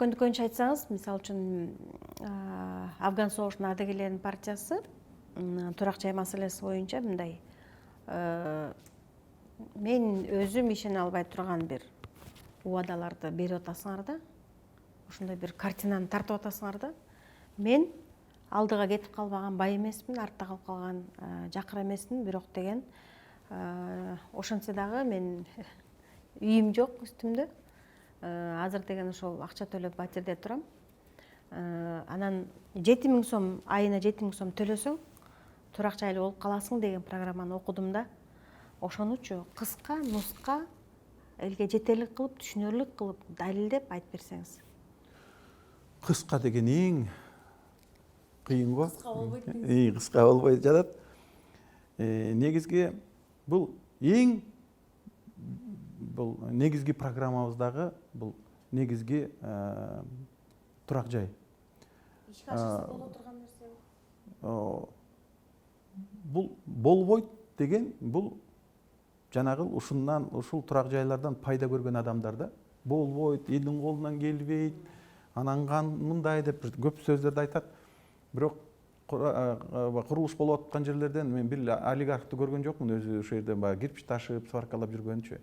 көкөндүкөнчө айтсаңыз, мисалы үчүн Афган согушунун ардагерлеринин партиясы турак жай маселеси боюнча мындай мен өзүм ишене албай турган бир убадаларды берип атасыңар да, ошондой бир картинаны тартып атасыңар да. Мен алдыга кетип калбаган бай эмесмин, артта калып калган жакыр эмесмин, бирок деген ошентсе дагы мен үйүм жок үстүмдө. Азыр деген ошол акча төлөп батирде турам. Анан 7000 сом, айына 7000 сом төлөсөң, турак жайлуу болуп каласың деген программаны окудум да. Ошонучу кыска, нуска, элге жетерлик кылып, түшүнөрлүк кылып, далилдеп айтып берсеңиз. Кыска деген эң кыйын го. Кыска болбойт. Кыска болбой жатат. Негизги бул негизги программабыздагы бул негизги турак жай. Ишке ашырса боло турган нерсе. Бул болбойт деген бул жанагы ушул турак жайлардан пайда көргөн адамдар да. Болбойт, элдин колунан келбейт, анан мындай деп көп сөздөрдү айтат. Бирок курулуш болуп аткан жерлерден мен бир олигархты көргөн жокмун, өзү ошол жерде баягы кирпич ташып, сваркалап жүргөнчү.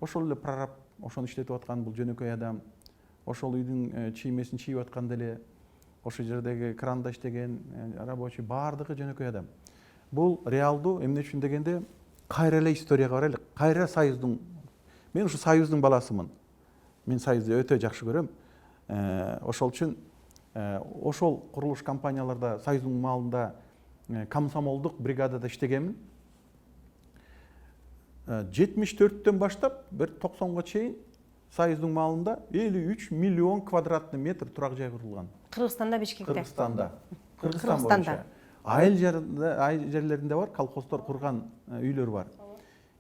Ошол эле прораб, ошону иштетип аткан бул жөнөкөй адам, ошол үйдүн чиймесин чийип аткан деле, ошол жердеги кранда иштеген рабочий баардыгы жөнөкөй адам. Бул реалдуу эмне үчүн дегенде кайра эле историяга барайлык. Кайра Союздун, мен ушу Союздун баласымын. Мен Союзду өтө жакшы көрөм. Ошол үчүн ошол курулуш компанияларда Союздун маалында комсомолдук бригадада иштегенмин. 74-төн баштап бир 90-га чейин Союздун маалында 53 миллион квадратный метр турак жай курулган. Кыргызстанда, Бишкекте. Кыргызстан боюнча. Айыл жерлеринде бар, колхоздор курган үйлөр бар.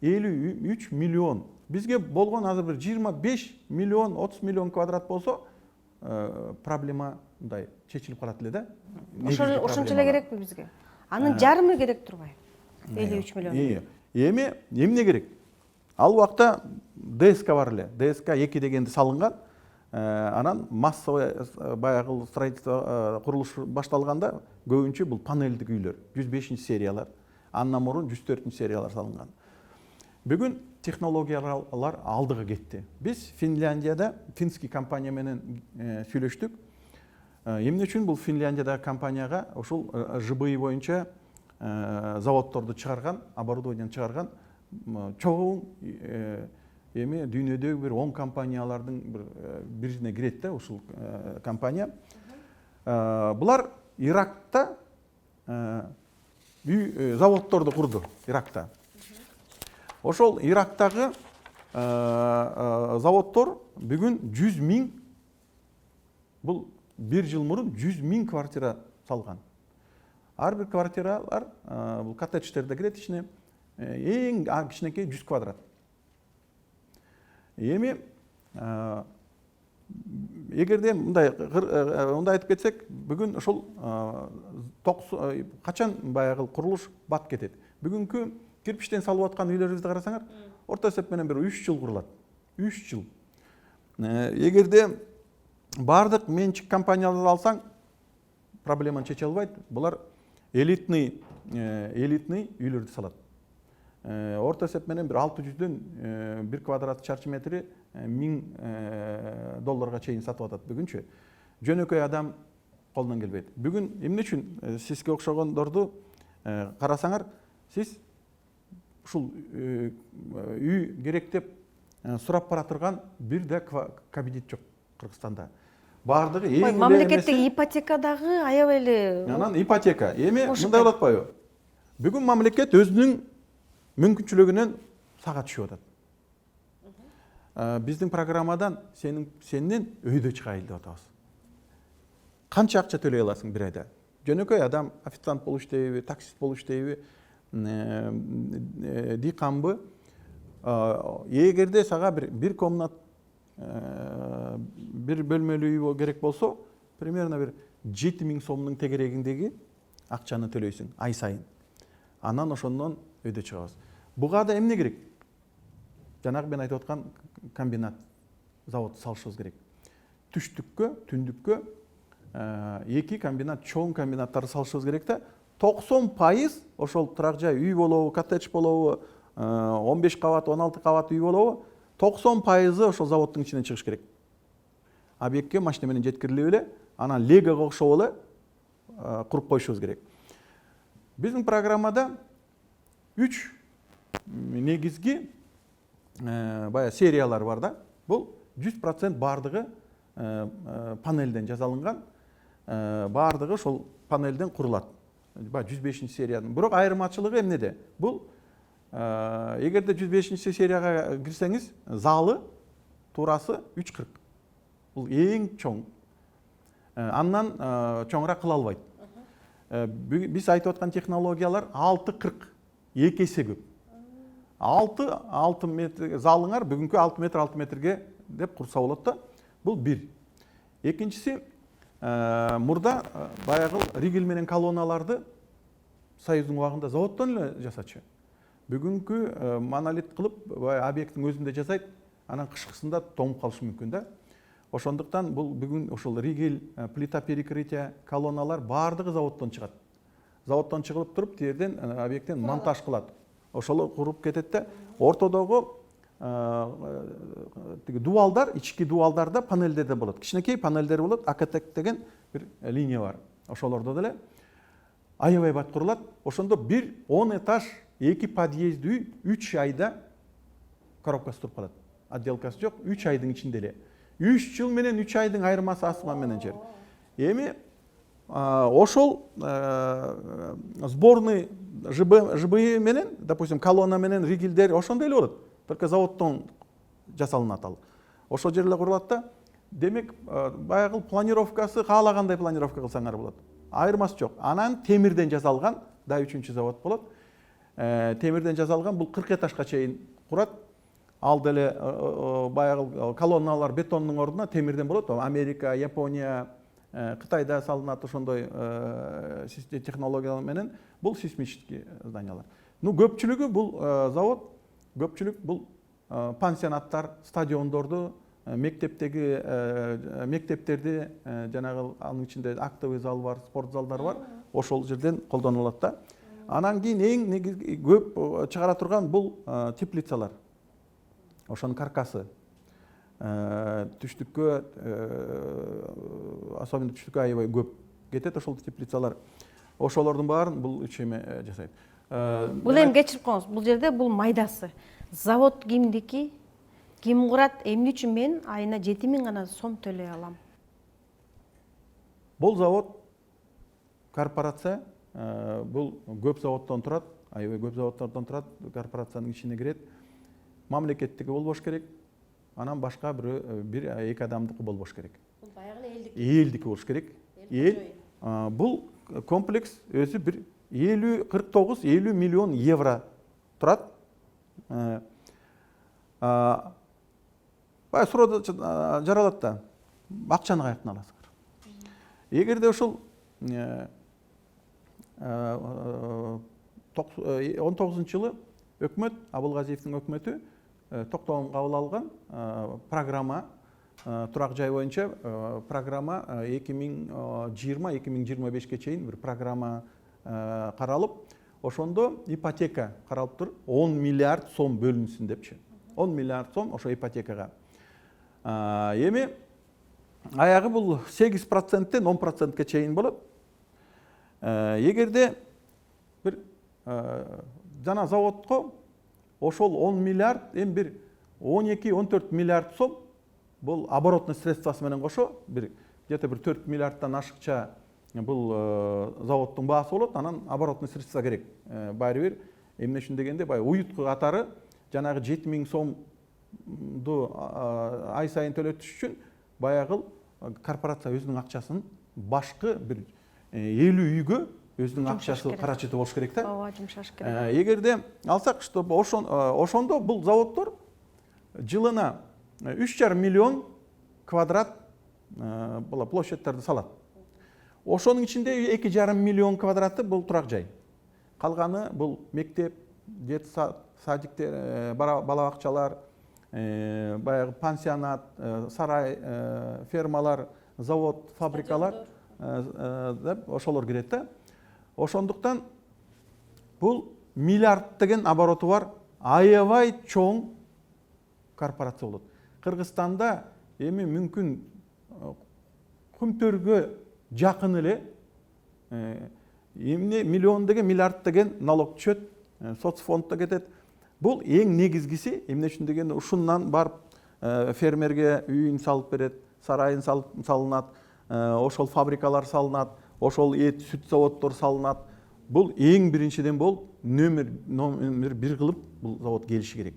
53 миллион. Бизге болгон азыр бир 25 миллион, 30 миллион квадрат болсо, проблема мындай чечилип калат эле да. Ошончо эле керекпи бизге? Анын жарымы керек турбайбы? 53 миллион. Эмне керек? Ал убакта ДСК бар эле. ДСК 2 дегенди салынган. Анан массовый баягы строительство курулуш башталганда көбүнчө бул панелдик үйлөр, 105-сериялар, андан мурун 104-сериялар салынган. Бүгүн технологиялар алдыга кетти. Биз Финляндияда финский компания менен сүйлөштүк. Эмне үчүн бул Финляндиядагы компанияга ушул ЖБИ боюнча заводдорду чыгарган, оборудованияны чыгарган чоң эми дүйнөдөгү бир 10 компаниялардын бирине кирет да ушул компания. Булар Иракта заводдорду курду, Иракта. Ошол Ирактагы заводдор бүгүн 100 000, бул бир жыл мурун 100 000 квартира салган. Ар бир квартиралар бул коттедждерде кирет ичине, эң кичинекей 100 квадрат. Эми эгерде мындай айтып кетсек, бүгүн ошол качан баягы курулуш бат кетет. Бүгүнкү кирпичтен салып аткан үйлөрүбүздү карасаңар, орто эсеп менен бир 3 жыл курулат. 3 жыл. Эгерде бардык менчик компанияларды алсаң, проблеманы чече албайт. Булар элитный үйлөрдү салат. Орто эсеп менен бир 600дөн 1 квадрат чарчы метри $1000 чейин сатып атат бүгүнчү. Жөнөкөй адам колунан келбейт. Бүгүн эмне үчүн сизге окшогондорду карасаңар, сиз ушул үй керек деп сурап бара турган бир да кабинет жок Кыргызстанда. Бардыгы эң эле мамлекеттеги ипотекадагы аябай эле. Анан ипотека. Эми мындай болуп атпайбы? Бүгүн мамлекет өзүнүн мүмкүнчүлүгүнөн сага түшүп атат. Биздин программадан сенден өйдө чыгайын деп атабыз. Канча акча төлөй аласың бир айда? Жөнөкөй адам официант болуп иштейби, таксист болуп иштейби, дыйканбы? Эгерде сага бир комнат, бир бөлмөлүү үй керек болсо, примерно бир 7000 сомдун тегерегиндеги акчаны төлөйсүң ай сайын. Анан ошондон өйдө чыгабыз. Буга да эмне керек? Жанагы мен айтып аткан комбинат, завод салышыбыз керек. түштүккө түндүккө эки комбинат чоң комбинаттарды салышыбыз керек да 90% ошол турак жай үй болобу коттедж болобу 15 кабат 16 кабат үй болобу 90% ошол заводдун ичинен чыгыш керек. Объектке машина менен жеткирилип эле анан легого окшоп эле куруп коюшубуз керек. Биздин программада 3 негизги баягы сериялар бар да. Бул 100% бардыгы панелден жасалынган, бардыгы ошол панелден курулат. 105 сериянын. Бирок айырмачылыгы эмнеде? Бул эгерде 105 серияга кирсеңиз, залы туурасы 3,40. Бул эң чоң. Андан чоңураак кыла албайт. Биз айтып аткан технологиялар 6,40, 2 эсе көп. 6 метр залыңар бүгүнкү 6 метрге деп курса болот да. Бул бир. Экинчиси, мурда баягы ригель менен колонналарды Союздун убагында заводдон эле жасачу. Бүгүнкү монолит кылып, объекттин өзүндө жасайт, анан кышкысында тонуп калышы мүмкүн да. Ошондуктан бул бүгүн ошол ригель, плита перекрытия, колонналар бардыгы заводдон чыгат. Заводдон чыгылып туруп, тиерден объекттен монтаж кылат. Ошол куруп кетет да. Ортодогу дуалдар, ички дуалдарда панелдерде болот. Кичинекей панелдер болот, АКТ деген бир линия бар. Ошолордо деле аябай бат курулат. Ошондо бир 10 этаж, 2 подъезд үй 3 айда коробкасы туруп калат. Отделкасы жок, 3 айдын ичинде эле. 3 жыл менен 3 айдын айырмасы асман менен жер. Эми ошол сборный ЖБ менен, допустим, колонна менен ригелдер ошондой эле болот. Только заводдон жасалынат ал. Ошол жерле курулат да. Демек, баягы планировкасы каалагандай планировка кылсаңар болот. Айырмасы жок. Анан темирден жасалган да 3-чү завод болот. Темирден жасалган бул 40 этажга чейин курат. Ал деле баягы колонналар бетондун ордуна темирден болот. Америка, Япония, Кытайда салынат ошондой технологиялар менен бул сейсмический зданиялар. Көпчүлүгү бул завод, көпчүлүк бул пансионаттар, стадиондорду, мектептерди, жанагы анын ичинде актовый зал бар, спорт залдар бар, ошол жерден колдонулат да. Анан кийин эң негизги көп чыгара турган бул теплицалар. Ошонун каркасы. Түштүккө, особенно түштүккө аябай көп кетет ошол теплицалар. Ошолордун баарын бул ичеме жасайт. Бул эми кечирип коңуз, бул жерде бул майдасы. Завод кимдики? Ким курат? Эмне үчүн мен айына 7.000 гана сом төлөй алам? Бул завод корпорация, бул көп заводдон турат, аябай көп заводдордон турат, корпорациянын ичине кирет. Мамлекеттики болбош керек. Анан башка бир эки адамдыкы болбош керек. Бул баягы Элдики болуш керек. Эл бул комплекс өзү бир 49-50 миллион евро турат. Бай суроо жаралат да. Акчаны каяктан аласыңар? Эгерде ошол 19-жылы өкмөт, Абылгазиевдин өкмөтү токтом кабыл алган программа, турак жай боюнча программа 2020-2025ке чейин бир программа каралып, ошондо ипотека каралып тур, 10 миллиард сом бөлүнсүн депчи. 10 миллиард сом ошо ипотекага. Эми аягы бул 8%тен 10%ке чейин болот. Эгерде бир жана заводко ошол 10 миллиард, эми бир 12-14 миллиард сом бул оборотный средствасы менен кошо бир где-то бир 4 миллиардтан ашыкча бул заводдун баасы болот, анан оборотный средства керек. Баары бир эмне үчүн дегенде бай уютку катары жанагы 7.000 сомду ай сайын төлөтүш үчүн баягы корпорация өзүнүн акчасын башкы бир 50 үйгө өзүнүн акчасы каражаты болуш керек да. Ооба, жумшаш керек. Эгерде алсак, чтобы ошондо бул заводдор жылына 3,5 миллион квадрат площадьтарды салат. Ошонун ичинде 2,5 миллион квадраты бул турак жай. Калганы бул мектеп, дет садиктер, бала бакчалар, баягы пансионат, сарай, фермалар, завод, фабрикалар деп ошолор кирет да. Ошондуктан бул миллиарддеген обороту бар аябай чоң корпорация болот. Кыргызстанда эми мүмкүн Кумтөргө жакын эле эмне миллион деген миллиард деген налог түшөт, соцфондто кетет. Бул эң негизгиси эмне үчүн дегенде ушундан барып фермерге үйүн салып берет, сарайын салынат, ошол фабрикалар салынат, ошол эт, сүт заводдор салынат. Бул эң биринчиден бол номер бир кылып бул завод келиши керек.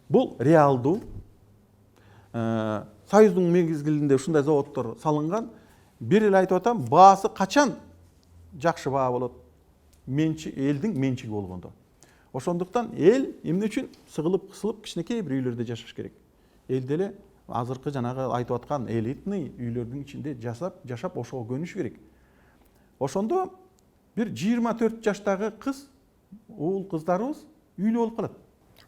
Бул реалдуу. Союздун мезгилинде ушундай заводдор салынган. Бир эле айтып атам, баасы качан жакшы баа болот? Элдин менчиги болгондо. Ошондуктан эл эмне үчүн сыгылып, кысылып кичинекей бир үйлөрдө жашаш керек. Эл деле азыркы жанагы айтып аткан элитный үйлөрдүн ичинде жашап ошого көнүшү керек. Ошондо бир 24 жаштагы кыз, уул кыздарыбыз үйлүү болуп калат.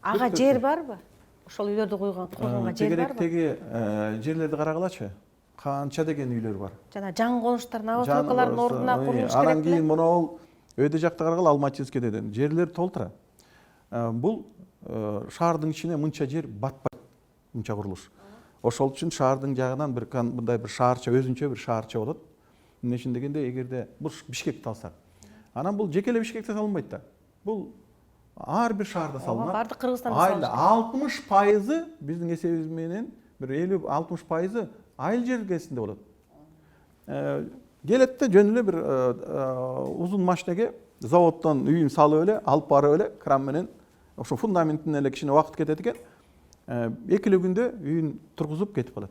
Ага жер барбы? Ошол үйлөрдү койгонго жер барбы? Тегеректеги жерлерди карагалачы. Канча деген үйлөр бар. Жана жан конуштар, новостройкалардын ордуна курулуш керек. Анан кийин монол өйдө жакта карагала Алмачинскийде жерлер толтура. Бул шаардын ичине мынча жер батпайт, мынча курулуш. Ошол үчүн шаардын жагынан мындай бир шаарча, өзүнчө бир шаарча болот. Эмне үчүн дегенде, эгерде бул Бишкекти алсак, анан бул жеке эле Бишкекте салынбайт да. Бул ар бир шаарда салынат. Бардык Кыргызстанда салынат. 60% биздин эсебибиз менен бир 50-60% айыл жергесинде болот. Келет да жөн эле бир узун машинеге заводдон үйүн салып эле, алып барып эле кран менен ошо фундаментине эле кичине убакыт кетет экен. 2 күндө үйүн тургузуп кетип калат.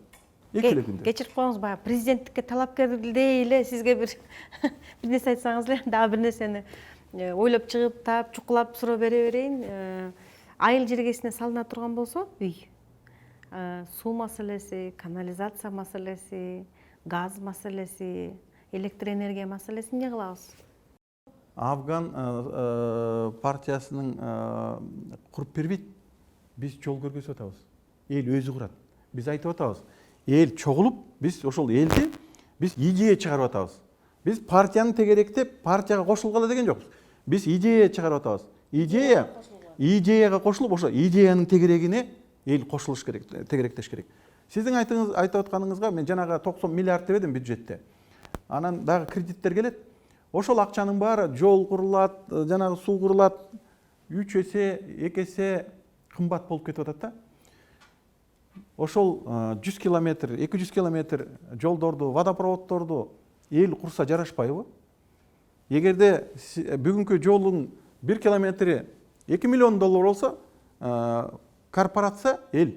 2 күндө. Кечирип коюңуз, баягы президенттикке талапкердей эле сизге бир нерсе айтсаңыз эле, дагы бир нерсени ойлоп чыгып, таап, чукулап суроо бере берейин. Айыл жергесине салына турган болсо үй, суу маселеси, канализация маселеси, газ маселеси, электр энергия маселесин эмне кылабыз? Афган партиясынын куруп бербейт. Биз жол көргөзүп атабыз. Эл өзү курат. Биз айтып атабыз. Эл чогулуп, биз ошол элди биз идея чыгарып атабыз. Биз партияны тегеректеп, партияга кошулгалы деген жокпуз. Биз идея чыгарып атабыз. Идеяга кошулуп, ошо идеянын тегерегине эл кошулуш керек, тегеректеш керек. Сиздин айтып атканыңызга мен жанагы 90 миллиард дебедим бюджетте. Анан дагы кредиттер келет. Ошол акчанын баары жол курулат, жанагы суу курулат, 3 эсе, 2 эсе кымбат болуп кетип атат да. Ошол 100 километр, 200 километр жолдорду, водопроводдорду эл курса жарашпайбы? Эгерде бүгүнкү жолдун 1 километри 2 миллион доллар болсо, корпорация эл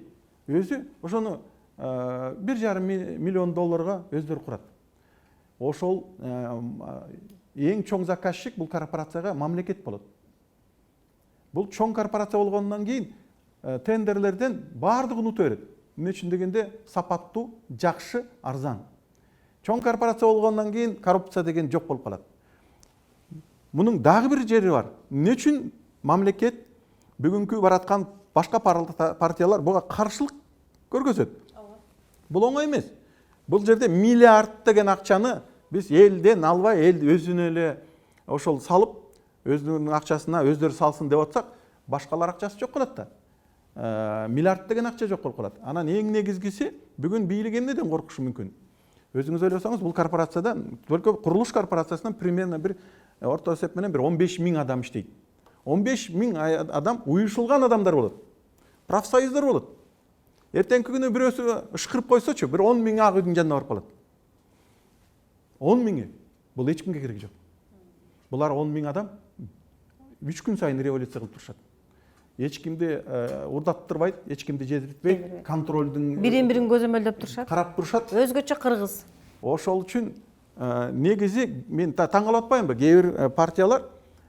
өзү ошону 1,5 миллион долларга өздөрү курат. Ошол эң чоң заказчик бул корпорацияга мамлекет болот. Бул чоң корпорация болгондон кийин тендерлерден баардыгын ута берет. Эмне үчүн дегенде сапаттуу, жакшы, арзан. Чоң корпорация болгондон кийин коррупция деген жок болуп калат. Мунун дагы бир жери бар. Эмне үчүн мамлекет бүгүнкү бараткан башка партиялар буга каршылык көргөзөт? Бул оңой эмес. Бул жерде миллиард деген акчаны биз элден албай, эл өзүнө эле ошол салып, өзүнүн акчасына өздөрү салсын деп атсак, башкалар акчасы жок калат да. Миллиард деген акча жок болуп калат. Анан эң негизгиси бүгүн бийлик эмнеден коркушу мүмкүн? Өзүңүз ойлосоңуз, бул корпорациядан, только курулуш корпорациясынан примерно бир орто эсеп менен бир 15 000 адам иштейт. 15 000 адам уюшулган адамдар болот. Профсоюздар болот. Эртеңки күнү бирөөсү ышкырып койсочу, бир 10 000 ак үйдүн жанына барып калат. 10 000. Бул эч кимге кереги жок. Булар 10 000 адам 3 күн сайын революция кылып турушат. Эч кимди урдаттырбайт, эч кимди жедиртпейт, контролдун бирин көзөмөлдөп турушат. Карап турушат. Өзгөчө кыргыз. Ошол үчүн негизи мен таң калып атпаймынбы? Кээ бир партиялар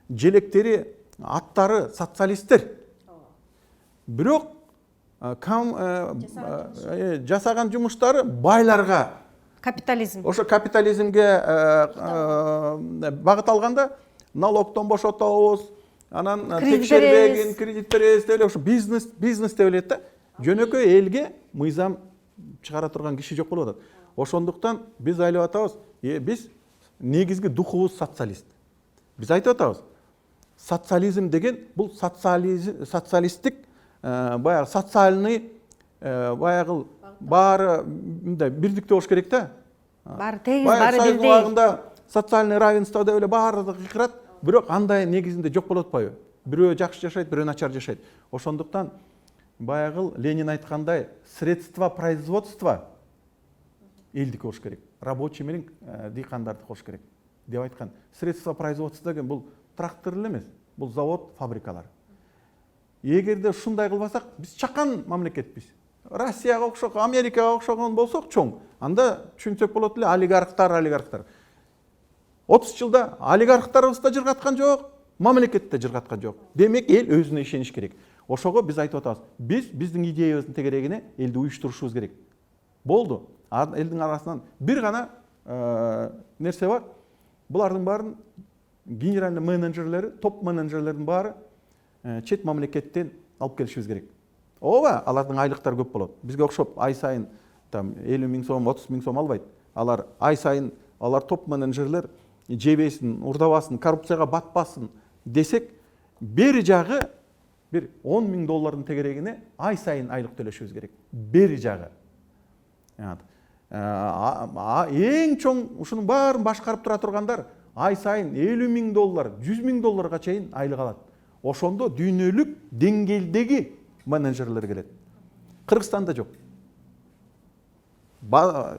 желектери, аттары социалисттер. Бирок жасаган жумуштары байларга, капитализм. Ошо капитализмге багыт алганда налогтон бошотобуз, анан текшербегин, кредит беребиз деп эле ошо бизнес деп элет да. жөнөкөй элге мыйзам чыгара турган киши жок болуп атат. Ошондуктан биз айлап атабыз, биз негизги духубуз социалист. Биз айтып атабыз, социализм деген бул социалисттик баягы социальный баягы баары бирдикте болуш керек да. Баары тегиз, баары бирдей. Баягы социальный равенство деп эле баардыгы кыйкырат, бирок андай негизинде жок болуп атпайбы? Бирөө жакшы жашайт, бирөө начар жашайт. Ошондуктан баягы Ленин айткандай, средства производства элдики болуш керек. Рабочий менен дыйкандарды кош керек деп айткан. Средства производства деген бул трактор эле эмес, бул завод, фабрикалар. Эгерде ушундай кылбасак, биз чакан мамлекетпиз. Россияга окшок, Америкага окшогон болсок чоң, анда түшүнсөк болот эле олигархтар. 30 жылда олигархтарыбыз да жыргаткан жок, мамлекет да жыргаткан жок. Демек эл өзүнө ишениш керек. Ошого биз айтып атабыз, биздин идеябыздын тегерегине элди уюштурушубуз керек. Болду. Элдин арасынан бир гана нерсе бар. Булардын баарын генеральный менеджерлери, топ менеджерлердин баары чет мамлекеттен алып келишибиз керек. Ооба, алардын айлыктары көп болот. Бизге окшоп ай сайын 50 миң сом, 30 миң сом албайт. Алар ай сайын, алар топ менеджерлер жебесин, урдабасын, коррупцияга батпасын десек, бери жагы бир 10 миң доллардын тегерегине ай сайын айлык төлөшүбүз керек. Бери жагы. Эң чоң ушунун баарын башкарып тура тургандар ай сайын 50 миң доллар, 100 миң долларга чейин айлык алат. Ошондо дүйнөлүк деңгээлдеги менеджерлер келет. Кыргызстанда жок.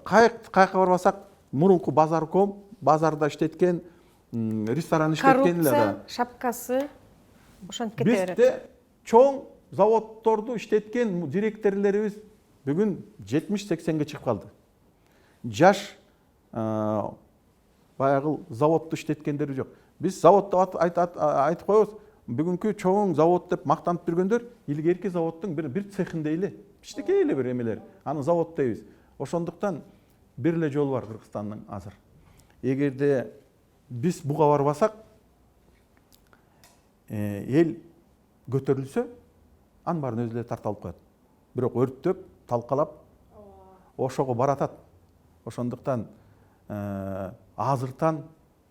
Кайка барбасак, мурунку базарком, базарда иштеткен, ресторан иштеткен эле да. Коррупция шапкасы ошентип кете берет. Бизде чоң заводдорду иштеткен директорлорубуз бүгүн 70-80ге чыгып калды. Жаш баягы заводду иштеткендери жок. Биз заводду айтып коебуз, бүгүнкү чоң завод деп мактанып жүргөндөр илгерки заводдун бир цехинде эле, кичинекей эле бир эмелер. Аны завод дейбиз. Ошондуктан бир эле жол бар Кыргызстандын азыр. Эгерде биз буга барбасак, эл көтөрүлсө, анын баарын өзү эле тартып алып коет. Бирок өрттөп, талкалап, ошого баратат. Ошондуктан азыртан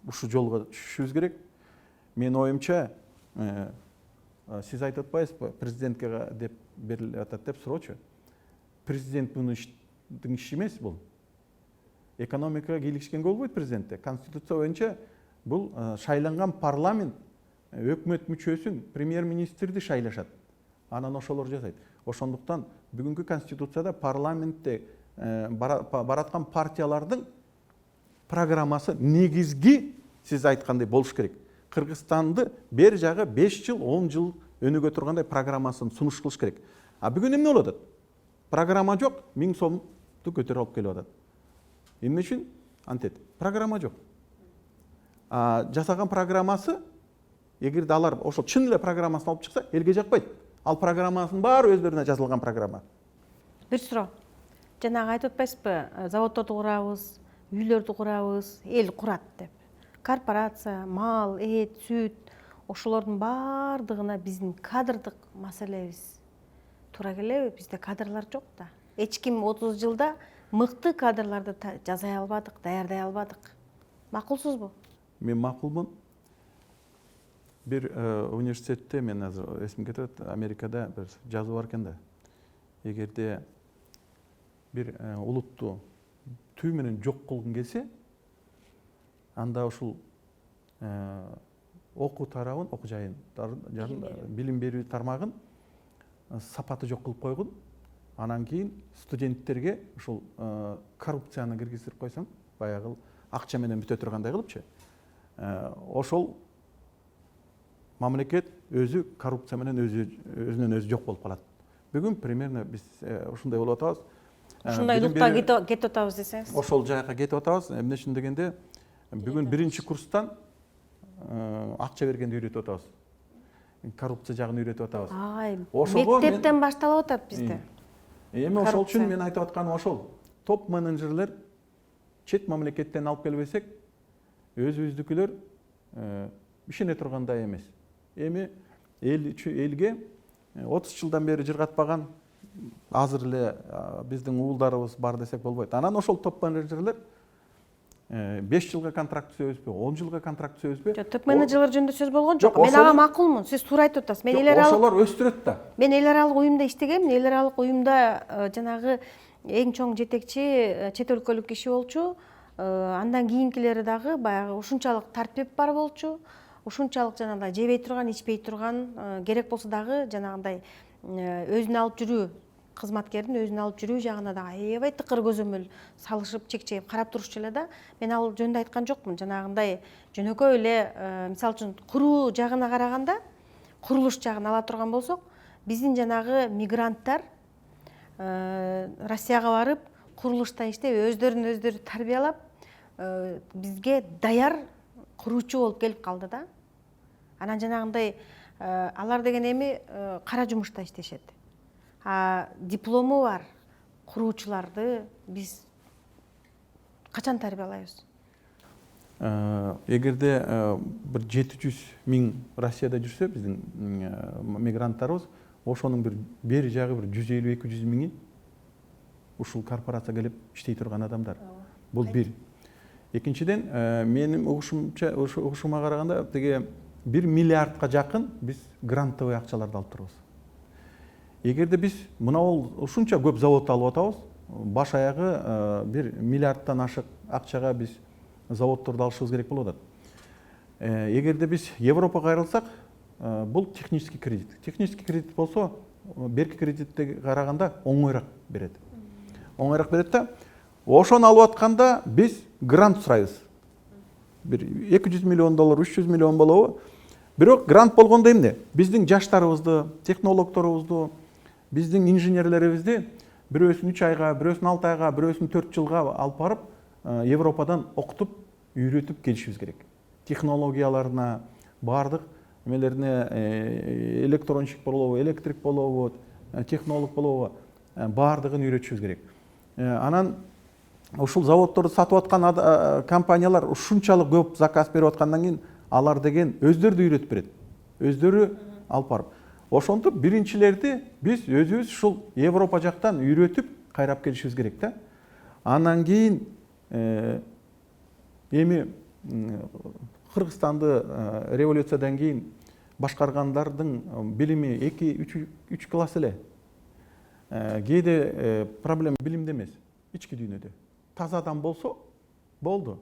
ушу жолго түшүшүбүз керек. Менин оюмча, сиз айтып атпайсызбы, президентке деп берилип атат деп суроочу. Президент муну иштин иши эмес бул. Экономикага кийлигишкенге болбойт президентте. Конституция боюнча бул шайланган парламент өкмөт мүчөсүн, премьер-министрди шайлашат. Анан ошолор жасайт. Ошондуктан бүгүнкү конституцияда парламентте бараткан партиялардын программасы негизги сиз айткандай болуш керек. Кыргызстанды бери жагы 5 жыл, 10 жыл өнүгө тургандай программасын сунуш кылыш керек. Бүгүн эмне болуп атат? Программа жок, 1000 сомду көтөрүп алып келип атат. Эмне үчүн? Антет. Программа жок. Жасаган программасы, эгерде алар ошол чын эле программасын алып чыкса, элге жакпайт. Ал программасынын баары өздөрүнө жазылган программа. Бир суроо. Жанагы айтып атпайсызбы, заводдорду курабыз, үйлөрдү курабыз, эл курат деп. Корпорация, мал, эт, сүт, ошолордун баардыгына биздин кадрдык маселебиз туура келеби? Бизде кадрлар жок да. Эч ким 30 жылда мыкты кадрларды жасай албадык, даярдай албадык. Макулсузбу? Мен макулмун. Бир университетте, мен азыр эсимге кетет, Америкада бир жазуу бар экен да. Эгерде бир улутту түү менен жок кылгың келсе, анда ушул окуу тарабын, окуу жайын, билим берүү тармагын сапаты жок кылып койгун. Анан кийин студенттерге ушул коррупцияны киргизип койсоң, баягы акча менен бүтө тургандай кылыпчы. Ошол мамлекет өзү коррупция менен өзүнөн өзү жок болуп калат. Бүгүн примерно биз ушундай болуп атабыз. Ушундай нукта кетип атабыз десеңиз. Ошол жака кетип атабыз. Эмне үчүн дегенде, бүгүн биринчи курстан акча бергенди үйрөтүп атабыз. Коррупция жагын үйрөтүп атабыз. Мектептен башталып атат бизде. Эми ошол үчүн мен айтып атканым ошол. Топ менеджерлер чет мамлекеттен алып келбесек, өзүбүздүкүлөр ишене тургандай эмес. Эми элге 30 жылдан бери жыргатпаган азыр эле биздин уулдарыбыз бар десек болбойт. Анан ошол топ менеджерлер 5 жылга контракт түзөбүзбү, 10 жылга контракт түзөбүзбү? Жок, топ менеджерлер жөнүндө сөз болгон жок. Жок, Мен ага макулмун. Сиз туура айтып атасыз. Мен эл аралык ошолор өстүрөт да. Мен эл аралык уюмда иштегем. Эл аралык уюмда жанагы эң чоң жетекчи чет өлкөлүк киши болчу. Андан кийинкилери дагы баягы ушунчалык тартип бар болчу. Ушунчалык жанагындай жебей турган, ичпей турган, керек болсо дагы жанагындай өзүн алып жүрүү, кызматкердин өзүн алып жүрүү жагына дагы аябай тыкыр көзөмөл салышып, чекчейип карап турушчу эле да. Мен ал жөнүндө айткан жокмун. Жанагындай жөнөкөй эле, мисалы үчүн куруу жагына караганда, курулуш жагын ала турган болсок, биздин жанагы мигранттар Россияга барып, курулушта иштеп, өздөрүн тарбиялап, бизге даяр куруучу болуп келип калды да. Анан жанагындай алар деген эми кара жумушта иштешет. Диплому бар куруучуларды биз качан тарбиялайбыз? Эгерде бир 700 000 Россияда жүрсө биздин мигранттарыбыз, ошонун бир бери жагы бир 150-200 000 ушул корпорацияга келип иштей турган адамдар. Бул бир. Экинчиден, менин угушума караганда теге 1 миллиардка жакын биз грантовый акчаларды алып турабыз. Эгерде биз мына ушунча көп завод алып атабыз, баш аягы 1 миллиардтан ашык акчага биз заводдорду алышыбыз керек болуп атат. Эгерде биз Европага кайрылсак, бул технический кредит. Технический кредит болсо, берки кредитке караганда оңоюраак берет. Оңоюраак берет да, ошону алып атканда биз грант сурайбыз. Бир 200 миллион доллар, 300 миллион болобу? Бирок грант болгондо эмне? Биздин жаштарыбызды, технологторубузду, биздин инженерлерибизди бирөөсүн 3 айга, бирөөсүн 6 айга, бирөөсүн 4 жылга алып барып, Европадан окутуп, үйрөтүп келишибиз керек. Технологияларына, бардык эмелерине, электронщик болобу, электрик болобу, технолог болобу, бардыгын үйрөтүшүбүз керек. Анан ушул заводдорду сатып аткан компаниялар ушунчалык көп заказ берип аткандан кийин алар деген өздөрү үйрөтүп берет. Өздөрү алып барып. Ошондо биринчилерди биз өзүбүз ушул Европа жактан үйрөтүп кайрап келишибиз керек да. Андан кийин эми Кыргызстанды революциядан кийин башкаргандардын билими 2-3 класс эле. Кээде проблема билимде эмес, ички дүйнөдө. Таза адам болсо болду.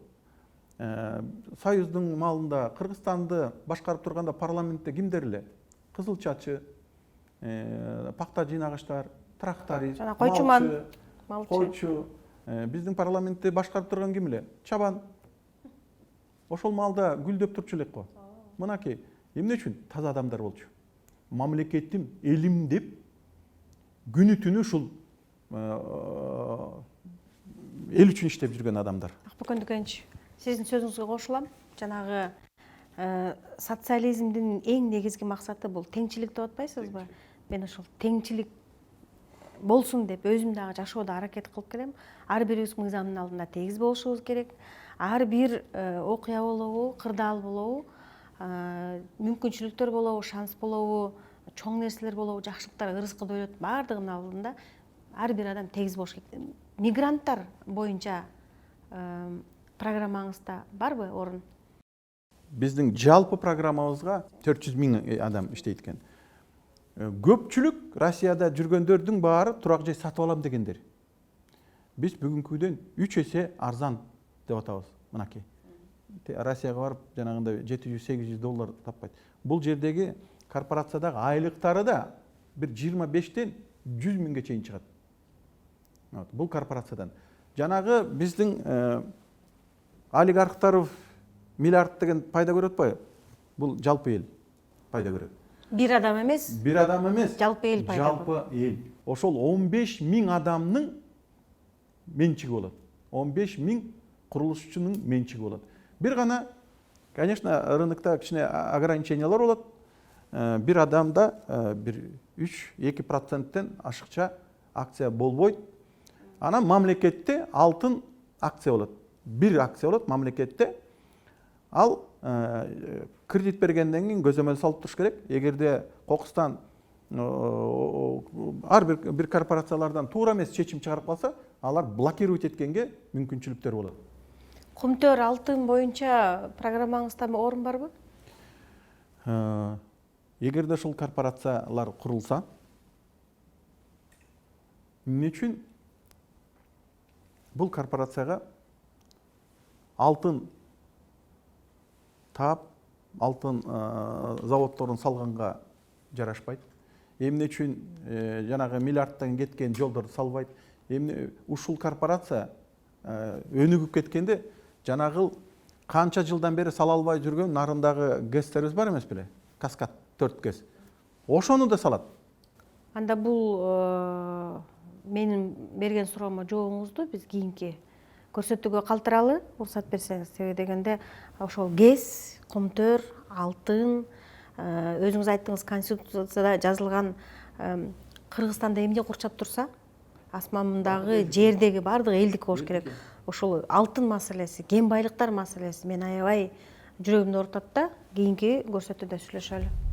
Союздун малында Кыргызстанды башкарып турганда парламентте кимдер эле? Кызылчачы, пакта жыйнагычтар, тракторист, койчу. Биздин парламентте башкарып турган ким эле? Чабан. Ошол маалда гүлдөп турчу элек го. Мынакей, эмне үчүн? Таза адамдар болчу. Мамлекетим, элим деп күнү түнү ушул эл үчүн иштеп жүргөн адамдар. Акбөкөн Дүкенич, сиздин сөзүңүзгө кошулам. Жанагы социализмдин эң негизги максаты бул теңчилик деп атпайсызбы? Мен ошол теңчилик болсун деп өзүм дагы жашоодо аракет кылып келем. Ар бирибиз мыйзамдын алдында тегиз болушубуз керек. Ар бир окуя болобу, кырдаал болобу, мүмкүнчүлүктөр болобу, шанс болобу, чоң нерселер болобу, жакшылыктар, ырыскы, дөөлөт баардыгынын алдында ар бир адам тегиз болуш керек. Мигранттар боюнча программаңызда барбы орун? Биздин жалпы программабызга 400 000 адам иштейт экен. Көпчүлүк Россияда жүргөндөрдүн баары турак жай сатып алам дегендер. Биз бүгүнкүдөн 3 эсе арзан деп атабыз. Мынакей. Россияга барып, жанагындай $700-800 доллар таппайт. Бул жердеги корпорациядагы айлыктары да бир 25-тен 100 000ге чейин чыгат. Бул корпорациядан. Жанагы биздин олигархтар миллиард деген пайда көрөт атпайбы? Бул жалпы эл пайда көрөт. Бир адам эмес? Бир адам эмес. Жалпы эл пайда. Жалпы эл. Ошол 15 000 адамдын менчиги болот. 15 000 курулушчунун менчиги болот. Бир гана, конечно, рынокто кичине ограничениялар болот. Бир адамда бир 3-2%тен ашыкча акция болбойт. Анан мамлекетте алтын акция болот. Бир акция болот мамлекетте. Ал кредит бергенден кийин көзөмөл салып туруш керек. Эгерде Кокустан ар бир корпорациялардан туура эмес чечим чыгарып калса, алар блокировать эткенге мүмкүнчүлүктөр болот. Кумтөр алтын боюнча программаңызда орун барбы? Эгерде ушул корпорациялар курулса, эмне үчүн бул корпорацияга алтын таап, алтын заводдорун салганга жарашпайт? Эмне үчүн жанагы миллиардтан кеткен жолдорду салбайт? Эмне ушул корпорация өнүгүп кеткенде жанагы канча жылдан бери сала албай жүргөн нарындагы гэстерибиз бар эмес беле? Каскад 4 гэс. Ошону да салат. Анда бул менин берген суроомо жообуңузду биз кийинки көрсөтүүгө калтыралы, уруксат берсеңиз. Себеби дегенде ошол гэс, кумтөр, алтын, өзүңүз айттыңыз, конституцияда жазылган Кыргызстанда эмне курчап турса, асмандагы, жердеги баардык элдик болуш керек. Ошол алтын маселеси, кен байлыктар маселеси мен аябай жүрөгүмдү оорутат да. Кийинки көрсөтүүдө сүйлөшөлү.